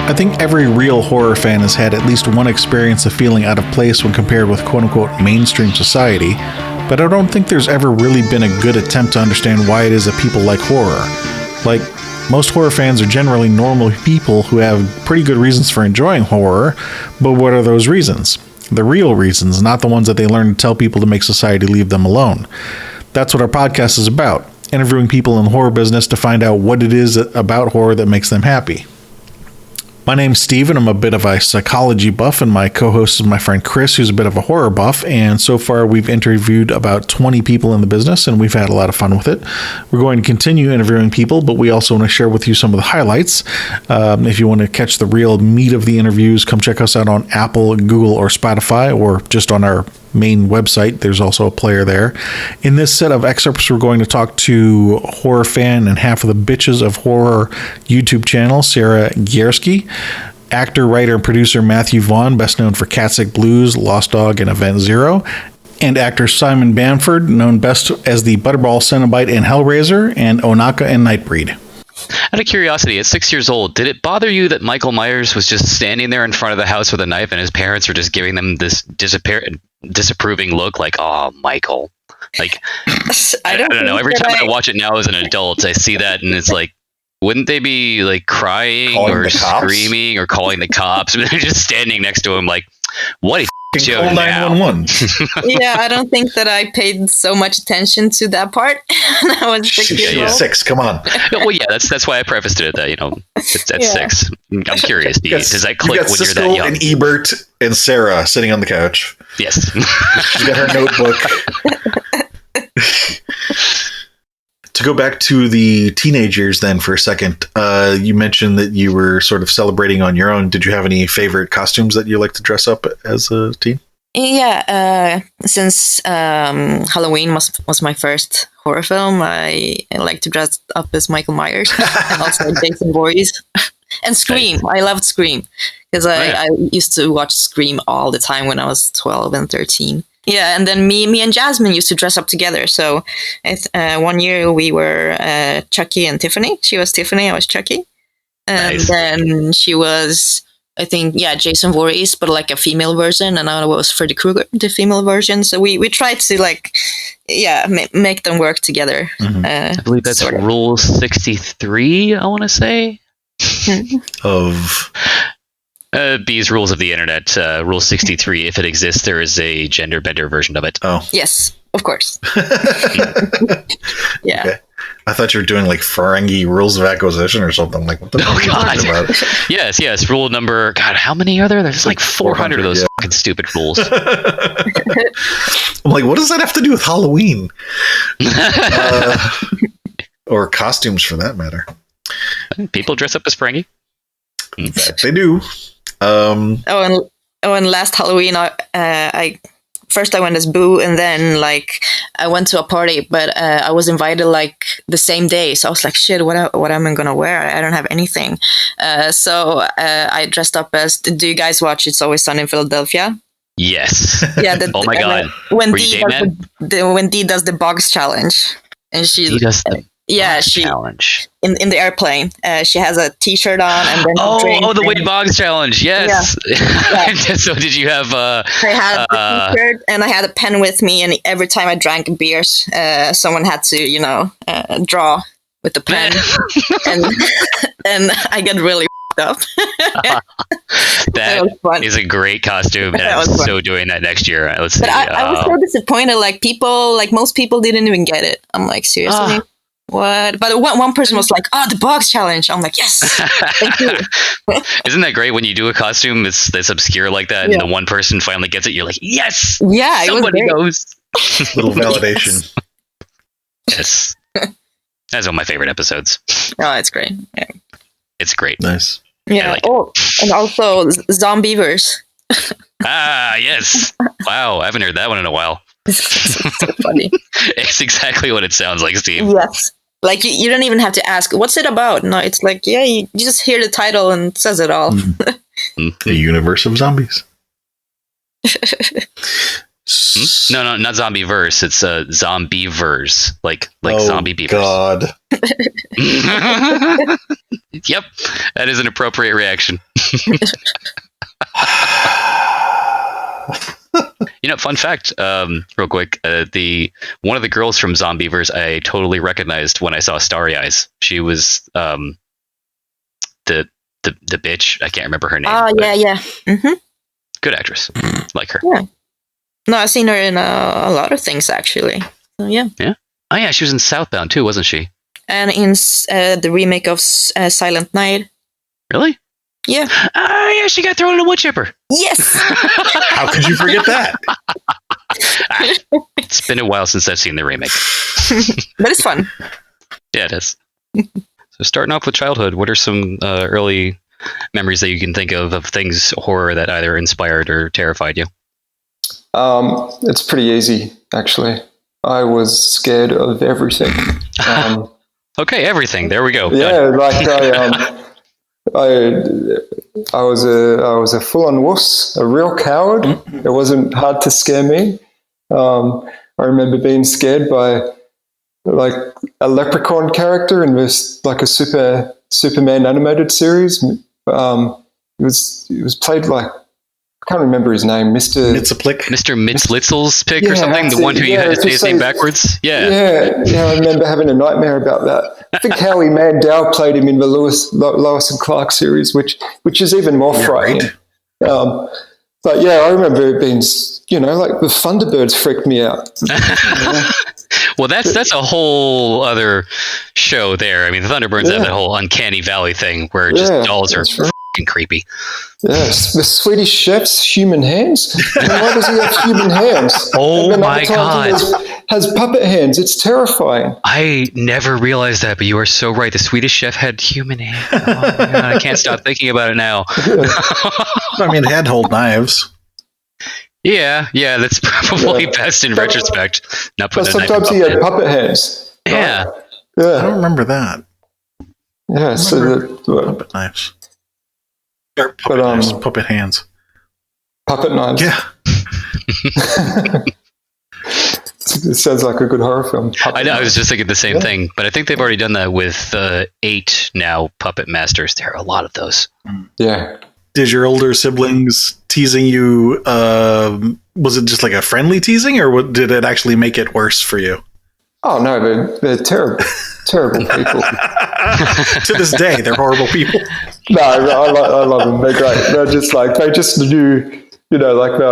I think every real horror fan has had at least one experience of feeling out of place when compared with quote-unquote mainstream society, but I don't think there's ever really been a good attempt to understand why it is that people like horror. Like, most horror fans are generally normal people who have pretty good reasons for enjoying horror, but what are those reasons? The real reasons, not the ones that they learn to tell people to make society leave them alone. That's what our podcast is about, interviewing people in the horror business to find out what it is about horror that makes them happy. My name's Steve, and I'm a bit of a psychology buff, and my co-host is my friend Chris, who's a bit of a horror buff, and so far we've interviewed about 20 people in the business, and we've had a lot of fun with it. We're going to continue interviewing people, but we also want to share with you some of the highlights. If you want to catch the real meat of the interviews, come check us out on Apple, Google, or Spotify, or just on our main website. There's also a player there. In this set of excerpts, we're going to talk to horror fan and half of the bitches of horror YouTube channel, Sarah Giercksky, actor, writer, and producer Matthew Vaughan, best known for Catsick Blues, Lost Dog, and Event Zero, and actor Simon Bamford, known best as the Butterball Cenobite in Hellraiser, and Onaka and Nightbreed. Out of curiosity, at 6 years old, did it bother you that Michael Myers was just standing there in front of the house with a knife and his parents were just giving them this disapproving look like, oh, Michael? Like, I don't know. Every time I watch it now as an adult, I see that and it's like, wouldn't they be like crying or screaming or calling the cops? I mean, they're just standing next to him like, what a show now. 911. Yeah, I don't think that I paid so much attention to that part. I was 6 years old. 6, come on. Well, yeah, that's why I prefaced it at that, it's at 6. I'm curious, does that click when Siskel you're that young? And Ebert and Sarah sitting on the couch. Yes. She's got her notebook. To go back to the teenage years then for a second, you mentioned that you were sort of celebrating on your own. Did you have any favorite costumes that you like to dress up as a teen? Yeah, since Halloween was my first horror film, I like to dress up as Michael Myers and also Jason Voorhees. And Scream. I loved Scream because I used to watch Scream all the time when I was 12 and 13. Yeah, and then me and Jasmine used to dress up together. So one year we were Chucky and Tiffany. She was Tiffany, I was Chucky. And then she was, I think, Jason Voorhees, but like a female version. And I was Freddy Krueger, the female version. So we tried to make them work together. Mm-hmm. I believe that's Rule 63, I want to say. Of... B's rules of the internet, Rule 63, if it exists, there is a gender bender version of it. Oh. Yes, of course. Yeah. Okay. I thought you were doing like Ferengi rules of acquisition or something. Like, what the fuck are you talking about? Yes. Rule number, God, how many are there? There's like 400 of those fucking stupid rules. I'm like, what does that have to do with Halloween? Or costumes for that matter. People dress up as Ferengi. They do. And last Halloween, I went as Boo, and then I went to a party, but I was invited the same day, so I was like, shit, what am I gonna wear? I don't have anything. So I dressed up as. Do you guys watch It's Always Sunny in Philadelphia? Yes. Yeah. Oh my god. When Dee does the box challenge, and she does the. Yeah, challenge in the airplane. She has a T-shirt on, and then the Wade Boggs challenge. Yes. Yeah. So did you have? I had a T-shirt and I had a pen with me, and every time I drank beers, someone had to, draw with the pen, and I get really up. That is a great costume, and I'm so doing that next year. Let's see. But I was so disappointed. Most people didn't even get it. I'm like, seriously. What? But one person was like, "Oh, the box challenge." I'm like, "Yes, thank you." Isn't that great when you do a costume that's obscure like that, and the one person finally gets it? You're like, "Yes, yeah, somebody knows." Little validation. Yes, that's one of my favorite episodes. Oh, it's great. Yeah. It's great. Nice. Yeah. And also Zombievers. Yes. Wow, I haven't heard that one in a while. It's so funny. It's exactly what it sounds like, Steve. Yes. You don't even have to ask, what's it about? No, it's you just hear the title and it says it all. The universe of zombies. No, not zombie verse. It's zombie verse, like zombie beavers. God. Yep, that is an appropriate reaction. Fun fact, real quick, one of the girls from Zombieverse I totally recognized when I saw Starry Eyes. She was the bitch. I can't remember her name. Oh, yeah. Mm-hmm. Good actress. Like her. Yeah. No, I've seen her in a lot of things, actually. So, yeah. Yeah? Oh, yeah, she was in Southbound, too, wasn't she? And in the remake of Silent Night. Really? Yeah. Oh, yeah, she got thrown in a wood chipper. Yes! How could you forget that? It's been a while since I've seen the remake. But it's fun. Yeah, it is. So starting off with childhood, what are some early memories that you can think of things horror that either inspired or terrified you? It's pretty easy, actually. I was scared of everything. Okay, everything. There we go. Yeah, like I was a full-on wuss, a real coward. It wasn't hard to scare me. I remember being scared by like a leprechaun character in this like a Superman animated series. It was played like, I can't remember his name, Mr. Mr. Mitzlitzel's pick or something? The one who you had to say his name backwards? Yeah. Yeah, I remember having a nightmare about that. I think Howie Mandel played him in the Lois and Clark series, which is even more frightening. Right. But yeah, I remember it being, like the Thunderbirds freaked me out. Well, that's a whole other show there. I mean, the Thunderbirds have that whole uncanny valley thing where just dolls are fucking creepy. Yes, the Swedish chef's human hands. Why does he have human hands? Oh my God. Has puppet hands. It's terrifying. I never realized that, but you are so right. The Swedish chef had human hands. Oh my God, I can't stop thinking about it now. I mean, they had to hold knives. Yeah, that's probably best in retrospect. Not but sometimes he had puppet hands. Yeah. I don't remember that. Yeah, puppet knives. Or puppet knives, puppet hands. Puppet knives. Yeah. It sounds like a good horror film. I know. I was just thinking the same thing, but I think they've already done that with 8 now Puppet Masters. There are a lot of those. Yeah. Did your older siblings teasing you? Was it just like a friendly teasing, or did it actually make it worse for you? Oh no, they're terrible people. To this day, they're horrible people. No, I love them. They're great. They just knew, like they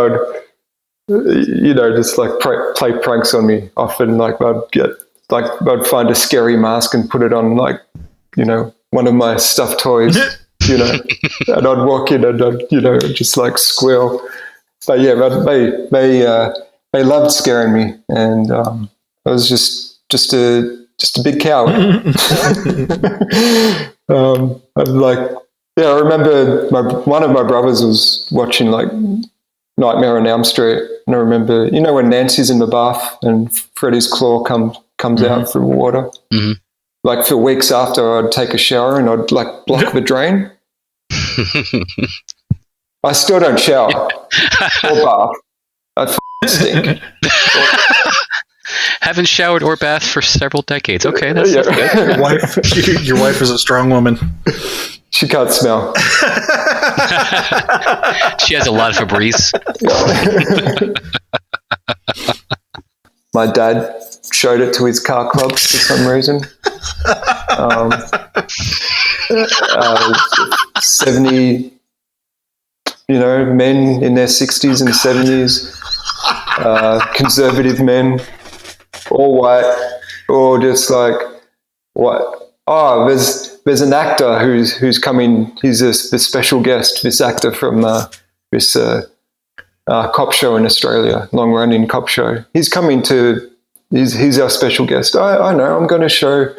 would, just like play pranks on me often. Like they'd find a scary mask and put it on, like, one of my stuffed toys, and I'd walk in and I'd, just like squeal. But yeah, they loved scaring me, and I was just a big coward. I remember one of my brothers was watching like Nightmare on Elm Street, and I remember, when Nancy's in the bath and Freddy's claw comes out through water. Mm-hmm. Like for weeks after, I'd take a shower and I'd like block the drain. I still don't shower or bath. I stink. Haven't showered or bathed for several decades. Okay, that's good. Your wife is a strong woman. She can't smell. She has a lot of Febreze. My dad showed it to his car clubs for some reason. 70, men in their 60s and 70s, conservative men, all white, all just like, what? Oh, there's an actor who's coming. He's the special guest. This actor from this cop show in Australia, long-running cop show. He's coming to. He's our special guest. I know. I'm going to show.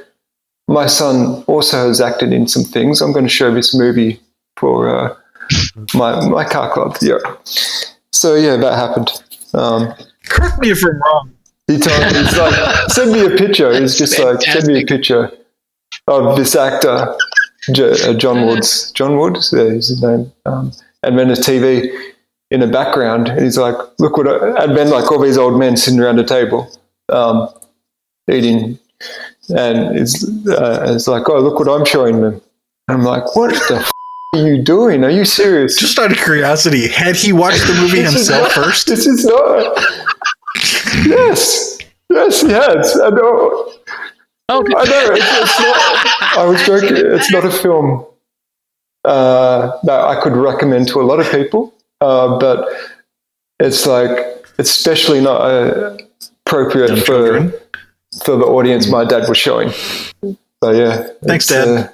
My son also has acted in some things. I'm going to show this movie for my car club. Yeah. So yeah, that happened. Correct me if I'm wrong. He's like, send me a picture. He's just like, send me a picture of this actor, John Woods. John Woods, yeah, is his name. And then the TV, in the background, and he's like, look what and then like all these old men sitting around a table eating, and it's like, oh, look what I'm showing them. I'm like, what the are you doing? Are you serious? Just out of curiosity, had he watched the movie himself first? This is not. Yes, he has. I know. Okay. I know. It's not. I was joking. It's not a film that I could recommend to a lot of people, but it's like especially not appropriate for the audience my dad was showing. So yeah. Thanks, Dad.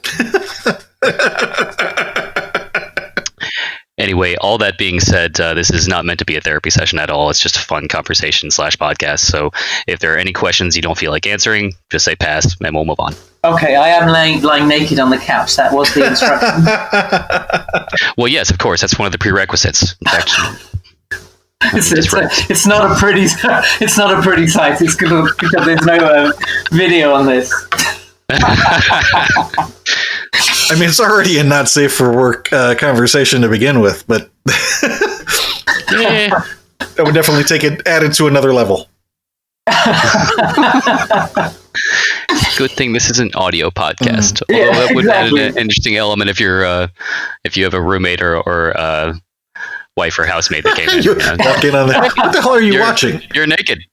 Anyway, all that being said, this is not meant to be a therapy session at all. It's just a fun conversation / podcast. So if there are any questions you don't feel like answering, just say pass and we'll move on. Okay, I am lying naked on the couch. That was the instruction. Well, yes, of course. That's one of the prerequisites. It's not a pretty sight. It's good because there's no video on this. I mean, it's already a not safe for work conversation to begin with, but I would definitely take it added to another level. Good thing this is an audio podcast. Yeah, Although that would exactly. add an interesting element if you have a roommate or wife or housemate that came in. You walk in on that. What the hell are you watching? You're naked.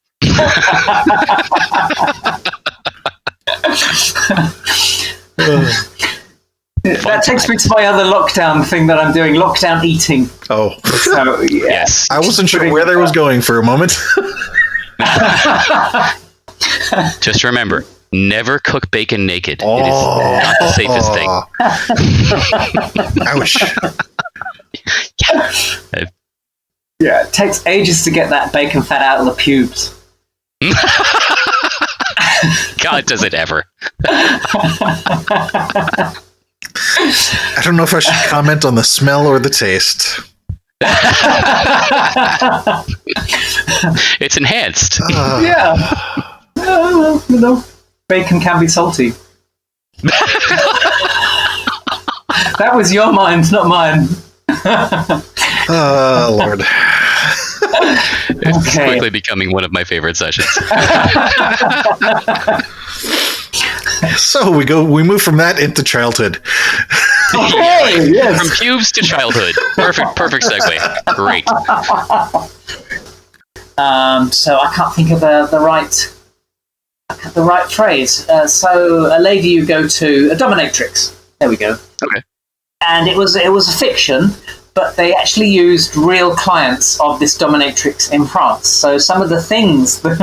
That takes me to my other lockdown thing that I'm doing, lockdown eating. Oh, So, yeah. Yes. I wasn't sure where that was going for a moment. Just remember, never cook bacon naked. It is not the safest thing. Ouch. Yeah, it takes ages to get that bacon fat out of the pubes. God, does it ever. I don't know if I should comment on the smell or the taste. It's enhanced. Yeah. Bacon can be salty. That was your mind, not mine. Oh, Lord. It's quickly becoming one of my favorite sessions. So we move from that into childhood. Okay, yes. From pubes to childhood. Perfect segue. Great. So I can't think of the right phrase. So a lady you go to, a dominatrix. There we go. Okay. And it was a fiction, but they actually used real clients of this dominatrix in France. So some of the things that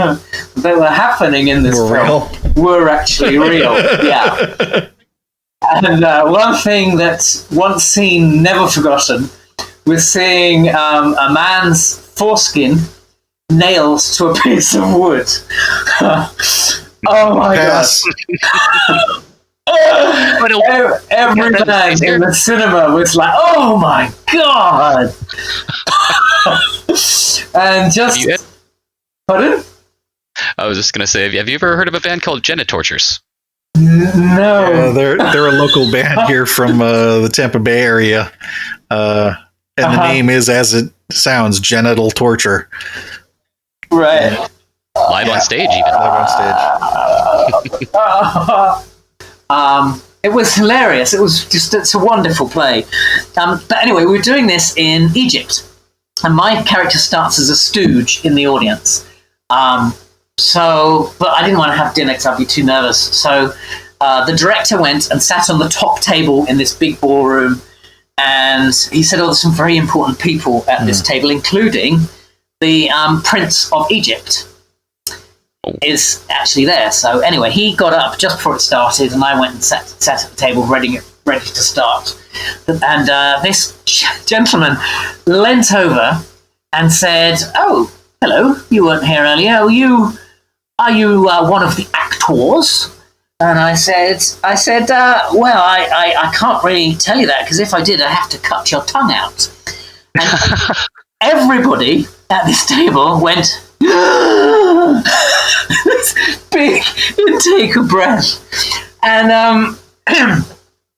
were happening in this film were actually real. Yeah. And one thing that once seen, never forgotten, was seeing a man's foreskin nailed to a piece of wood. Oh my Pass. God. Every man in the cinema was like, oh my God. And just... Pardon? I was just going to say, have you ever heard of a band called Genitortures? No. They're a local band here from the Tampa Bay area. And the name is, as it sounds, genital torture. Right. Live on stage, even. Live on stage. It was hilarious. It's a wonderful play. But anyway, we're doing this in Egypt. And my character starts as a stooge in the audience. But I didn't want to have dinner because I'd be too nervous. So the director went and sat on the top table in this big ballroom. And he said, there's some very important people at this table, including the Prince of Egypt is actually there. So anyway, he got up just before it started, and I went and sat at the table ready to start. And this gentleman leant over and said, "Oh, hello, you weren't here earlier. Are you one of the actors?" And I said, well, I can't really tell you that, because if I did, I'd have to cut your tongue out. And everybody at this table went, this big intake of breath. And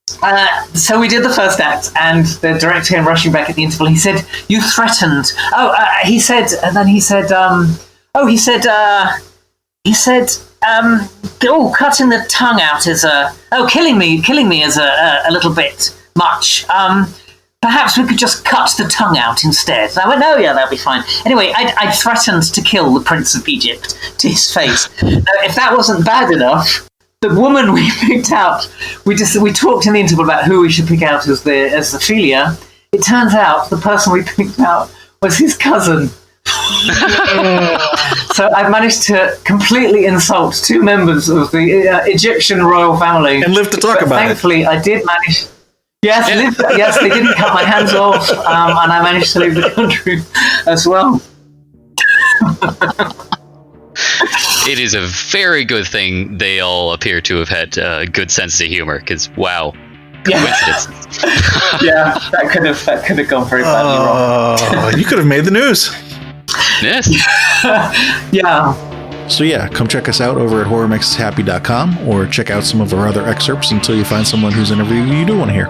So we did the first act, and the director came rushing back at the interval. He said, "You threatened." He said, cutting the tongue out is killing me is a little bit much. Perhaps we could just cut the tongue out instead. And I went, "Oh yeah, that'll be fine." Anyway, I threatened to kill the Prince of Egypt to his face. Now, if that wasn't bad enough, the woman we picked out, we talked in the interval about who we should pick out as the Ophelia. It turns out the person we picked out was his cousin. So I've managed to completely insult two members of the Egyptian royal family, And live to talk about it. Thankfully, I did manage. Yes, they didn't cut my hands off, and I managed to leave the country as well. It is a very good thing they all appear to have had a good sense of humor, because wow, coincidence. Yeah, that could have gone very badly wrong. You could have made the news. Yes. Yeah. So yeah, come check us out over at horrormakeshappy.com or check out some of our other excerpts until you find someone whose interview you do want to hear.